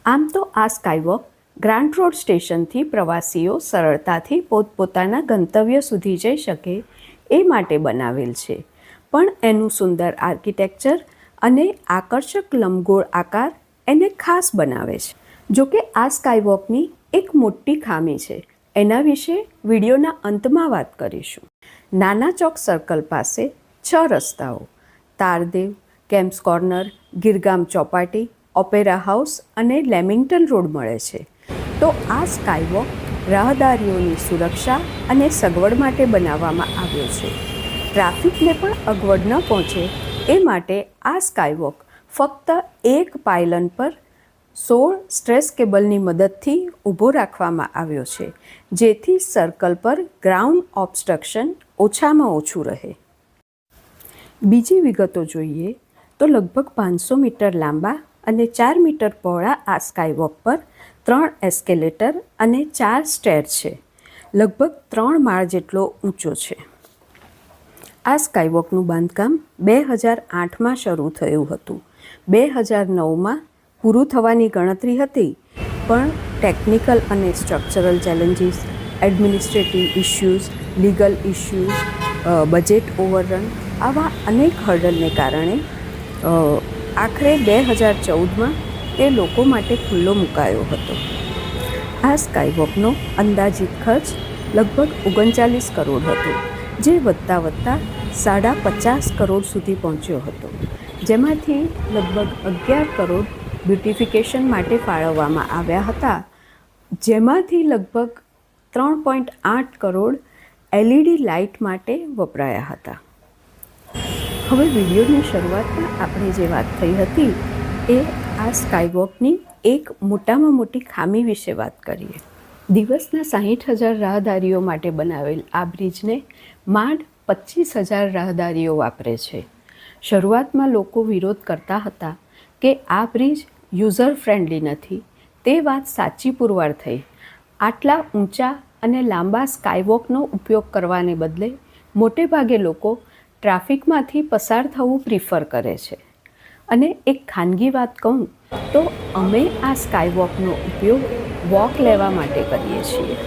આમ તો આ સ્કાયવોક ગ્રાન્ટ રોડ સ્ટેશનથી પ્રવાસીઓ સરળતાથી પોતપોતાના ગંતવ્ય સુધી જઈ શકે એ માટે બનાવેલ છે, પણ એનું સુંદર આર્કિટેક્ચર અને આકર્ષક લંબગોળ આકાર એને ખાસ બનાવે છે. જોકે આ સ્કાયવોકની એક મોટી ખામી છે, એના વિશે વિડીયોના અંતમાં વાત કરીશું. નાના ચોક સર્કલ પાસે 6 રસ્તાઓ Tardeo, Kemps corner, Girgaum Chowpatty, opera house અને લેમિંગ્ટન રોડ મળે છે. તો આ સ્કાયવોક રાહદારીઓની સુરક્ષા અને સગવડ માટે બનાવવામાં આવ્યો છે. ટ્રાફિકને પણ અગવડ ન પહોંચે એ માટે આ સ્કાયવોક ફક્ત એક પાયલન પર 16 સ્ટ્રેસ કેબલની મદદથી ઊભો રાખવામાં આવ્યો છે, જેથી સર્કલ પર ગ્રાઉન્ડ ઓબ્સ્ટ્રક્શન ઓછામાં ઓછું રહે. બીજી વિગતો જોઈએ તો લગભગ 500 મીટર લાંબા અને 4 મીટર પહોળા આ સ્કાયવોક પર 3 એસ્કેલેટર અને 4 સ્ટેર છે. લગભગ 3 માળ જેટલો ઊંચો છે. આ સ્કાયવોકનું બાંધકામ 2008માં શરૂ થયું હતું. 2009માં પૂરું થવાની ગણતરી હતી, પણ ટેકનિકલ અને structural challenges, administrative issues, legal issues, budget overrun આવા અનેક હર્ડલને કારણે આખરે 2014માં તે લોકો માટે ખુલ્લો મુકાયો હતો. આ સ્કાયવોકનો અંદાજિત ખર્ચ લગભગ 39 કરોડ હતો, જે વધતા વધતા 50 કરોડ સુધી પહોંચ્યો હતો, જેમાંથી લગભગ 11 કરોડ બ્યુટિફિકેશન માટે ફાળવવામાં આવ્યા હતા, જેમાંથી લગભગ 3.8 કરોડ LED લાઇટ માટે વપરાયા હતા. હવે વિડીયોની શરૂઆતમાં આપણે જે વાત થઈ હતી એ આ સ્કાયવોકની એક મોટામાં મોટી ખામી વિશે વાત કરીએ. દિવસના 60,000 રાહદારીઓ માટે બનાવેલ આ બ્રિજને માંડ 25,000 રાહદારીઓ વાપરે છે. શરૂઆતમાં લોકો વિરોધ કરતા હતા કે આ બ્રિજ યુઝર ફ્રેન્ડલી નથી. તે વાત સાચી પુરવાર થઈ. આટલા ઊંચા અને લાંબા સ્કાયવોકનો ઉપયોગ કરવાને બદલે મોટે ભાગે લોકો ટ્રાફિકમાંથી પસાર થવું પ્રિફર કરે છે. અને એક ખાનગી વાત કહું તો અમે આ સ્કાયવોકનો ઉપયોગ વોક લેવા માટે કરીએ છીએ.